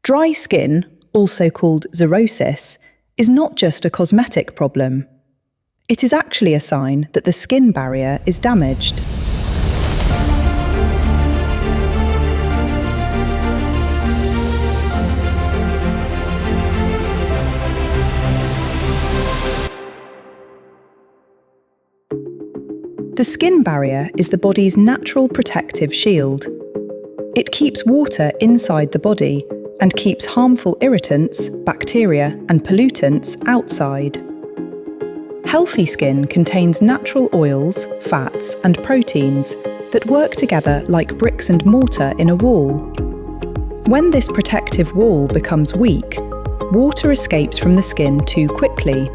Dry skin, also called xerosis, is not just a cosmetic problem. It is actually a sign that the skin barrier is damaged. The skin barrier is the body's natural protective shield. It keeps water inside the body and keeps harmful irritants, bacteria, and pollutants outside. Healthy skin contains natural oils, fats, and proteins that work together like bricks and mortar in a wall. When this protective wall becomes weak, water escapes from the skin too quickly.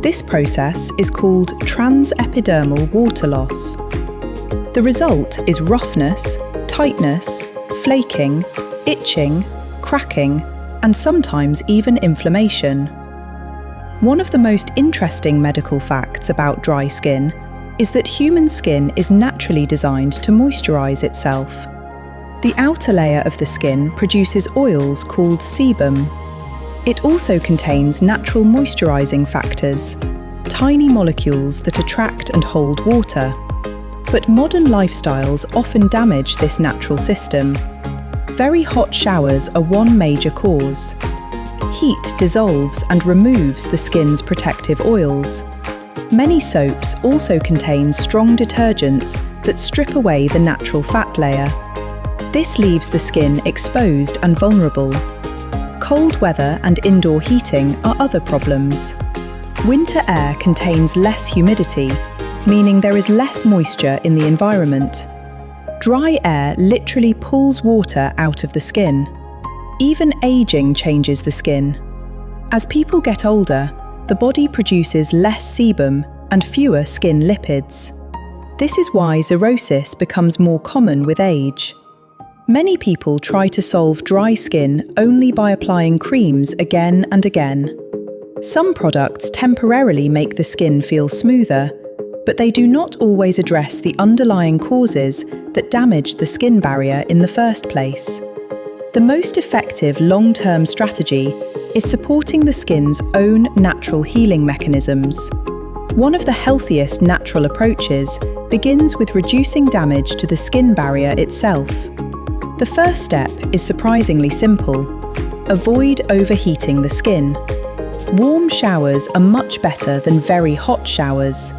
This process is called trans-epidermal water loss. The result is roughness, tightness, flaking, itching, cracking, and sometimes even inflammation. One of the most interesting medical facts about dry skin is that human skin is naturally designed to moisturize itself. The outer layer of the skin produces oils called sebum. It also contains natural moisturizing factors, tiny molecules that attract and hold water. But modern lifestyles often damage this natural system. Very hot showers are one major cause. Heat dissolves and removes the skin's protective oils. Many soaps also contain strong detergents that strip away the natural fat layer. This leaves the skin exposed and vulnerable. Cold weather and indoor heating are other problems. Winter air contains less humidity, meaning there is less moisture in the environment. Dry air literally pulls water out of the skin. Even aging changes the skin. As people get older, the body produces less sebum and fewer skin lipids. This is why xerosis becomes more common with age. Many people try to solve dry skin only by applying creams again and again. Some products temporarily make the skin feel smoother, but they do not always address the underlying causes that damage the skin barrier in the first place. The most effective long-term strategy is supporting the skin's own natural healing mechanisms. One of the healthiest natural approaches begins with reducing damage to the skin barrier itself. The first step is surprisingly simple. Avoid overheating the skin. Warm showers are much better than very hot showers.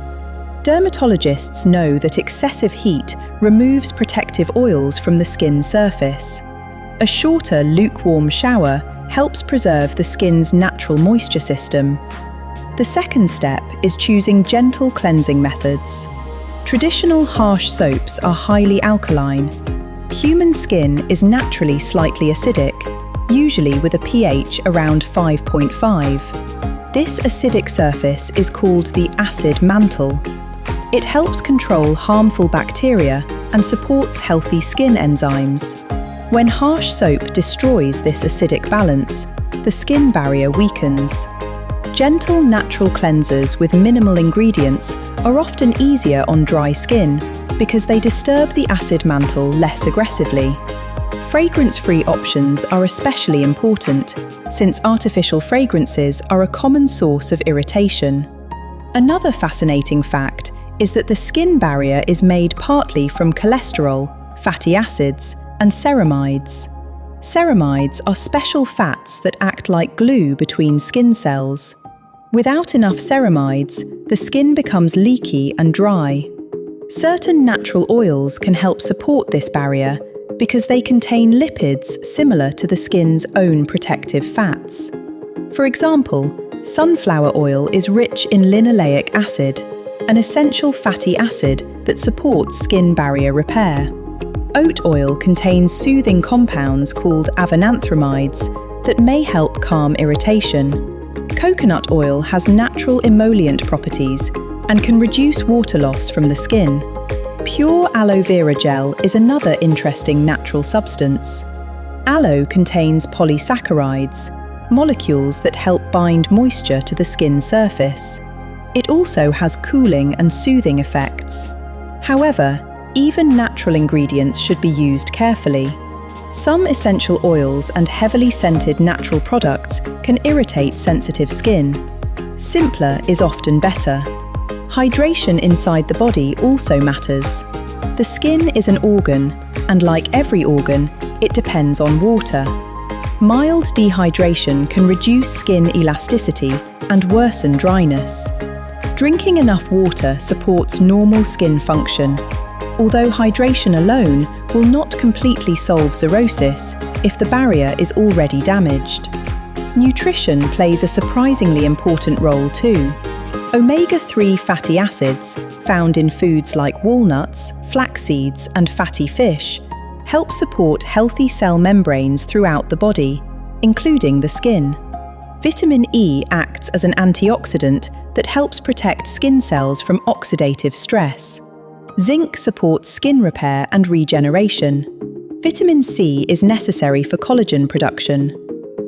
Dermatologists know that excessive heat removes protective oils from the skin surface. A shorter, lukewarm shower helps preserve the skin's natural moisture system. The second step is choosing gentle cleansing methods. Traditional harsh soaps are highly alkaline. Human skin is naturally slightly acidic, usually with a pH around 5.5. This acidic surface is called the acid mantle. It helps control harmful bacteria and supports healthy skin enzymes. When harsh soap destroys this acidic balance, the skin barrier weakens. Gentle natural cleansers with minimal ingredients are often easier on dry skin because they disturb the acid mantle less aggressively. Fragrance-free options are especially important, since artificial fragrances are a common source of irritation. Another fascinating fact is that the skin barrier is made partly from cholesterol, fatty acids, and ceramides. Ceramides are special fats that act like glue between skin cells. Without enough ceramides, the skin becomes leaky and dry. Certain natural oils can help support this barrier because they contain lipids similar to the skin's own protective fats. For example, sunflower oil is rich in linoleic acid, an essential fatty acid that supports skin barrier repair. Oat oil contains soothing compounds called avenanthramides that may help calm irritation. Coconut oil has natural emollient properties and can reduce water loss from the skin. Pure aloe vera gel is another interesting natural substance. Aloe contains polysaccharides, molecules that help bind moisture to the skin surface. It also has cooling and soothing effects. However, even natural ingredients should be used carefully. Some essential oils and heavily scented natural products can irritate sensitive skin. Simpler is often better. Hydration inside the body also matters. The skin is an organ, and like every organ, it depends on water. Mild dehydration can reduce skin elasticity and worsen dryness. Drinking enough water supports normal skin function, although hydration alone will not completely solve xerosis if the barrier is already damaged. Nutrition plays a surprisingly important role too. Omega-3 fatty acids, found in foods like walnuts, flax seeds, and fatty fish, help support healthy cell membranes throughout the body, including the skin. Vitamin E acts as an antioxidant that helps protect skin cells from oxidative stress. Zinc supports skin repair and regeneration. Vitamin C is necessary for collagen production.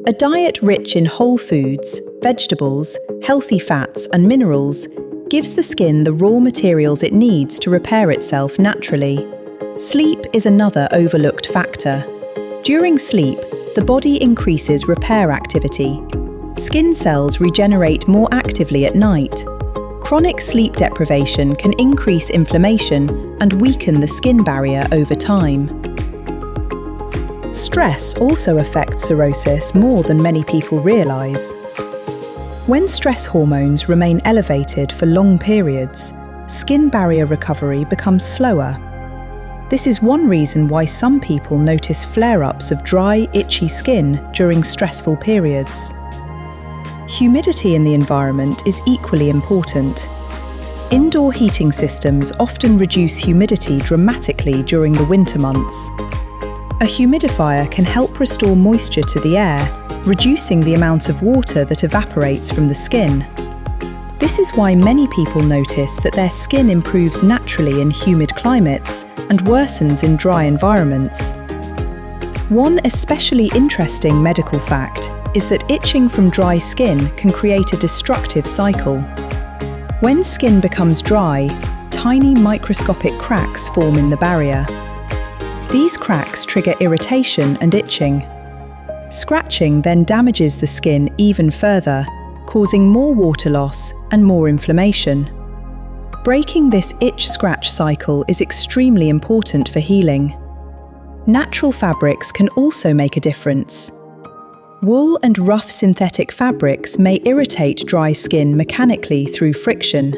A diet rich in whole foods, vegetables, healthy fats, and minerals gives the skin the raw materials it needs to repair itself naturally. Sleep is another overlooked factor. During sleep, the body increases repair activity. Skin cells regenerate more actively at night. Chronic sleep deprivation can increase inflammation and weaken the skin barrier over time. Stress also affects xerosis more than many people realise. When stress hormones remain elevated for long periods, skin barrier recovery becomes slower. This is one reason why some people notice flare-ups of dry, itchy skin during stressful periods. Humidity in the environment is equally important. Indoor heating systems often reduce humidity dramatically during the winter months. A humidifier can help restore moisture to the air, reducing the amount of water that evaporates from the skin. This is why many people notice that their skin improves naturally in humid climates and worsens in dry environments. One especially interesting medical fact is that itching from dry skin can create a destructive cycle. When skin becomes dry, tiny microscopic cracks form in the barrier. These cracks trigger irritation and itching. Scratching then damages the skin even further, causing more water loss and more inflammation. Breaking this itch-scratch cycle is extremely important for healing. Natural fabrics can also make a difference. Wool and rough synthetic fabrics may irritate dry skin mechanically through friction.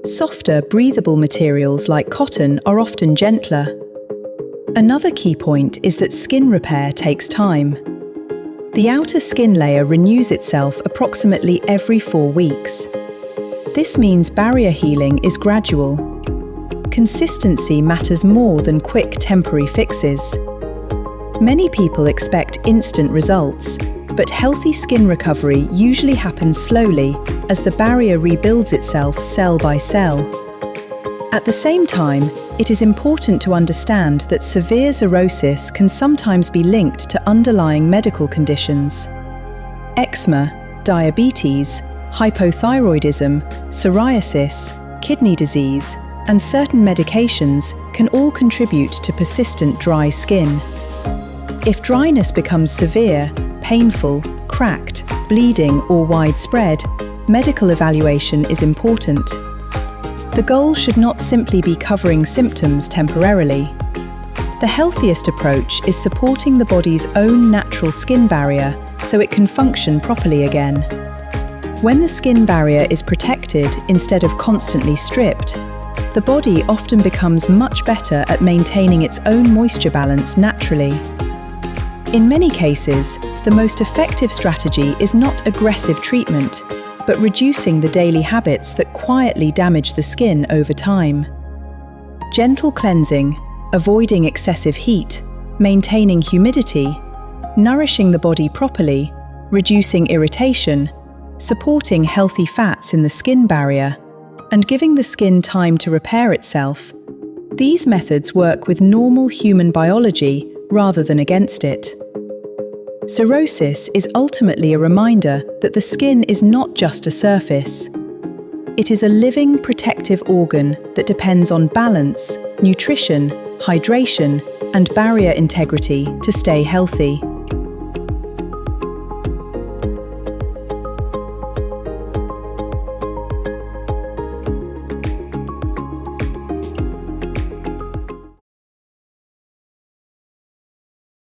Softer, breathable materials like cotton are often gentler. Another key point is that skin repair takes time. The outer skin layer renews itself approximately every 4 weeks. This means barrier healing is gradual. Consistency matters more than quick temporary fixes. Many people expect instant results, but healthy skin recovery usually happens slowly as the barrier rebuilds itself cell by cell. At the same time, it is important to understand that severe xerosis can sometimes be linked to underlying medical conditions. Eczema, diabetes, hypothyroidism, psoriasis, kidney disease, and certain medications can all contribute to persistent dry skin. If dryness becomes severe, painful, cracked, bleeding, or widespread, medical evaluation is important. The goal should not simply be covering symptoms temporarily. The healthiest approach is supporting the body's own natural skin barrier so it can function properly again. When the skin barrier is protected instead of constantly stripped, the body often becomes much better at maintaining its own moisture balance naturally. In many cases, the most effective strategy is not aggressive treatment, but reducing the daily habits that quietly damage the skin over time. Gentle cleansing, avoiding excessive heat, maintaining humidity, nourishing the body properly, reducing irritation, supporting healthy fats in the skin barrier, and giving the skin time to repair itself. These methods work with normal human biology rather than against it. Xerosis is ultimately a reminder that the skin is not just a surface. It is a living, protective organ that depends on balance, nutrition, hydration, and barrier integrity to stay healthy.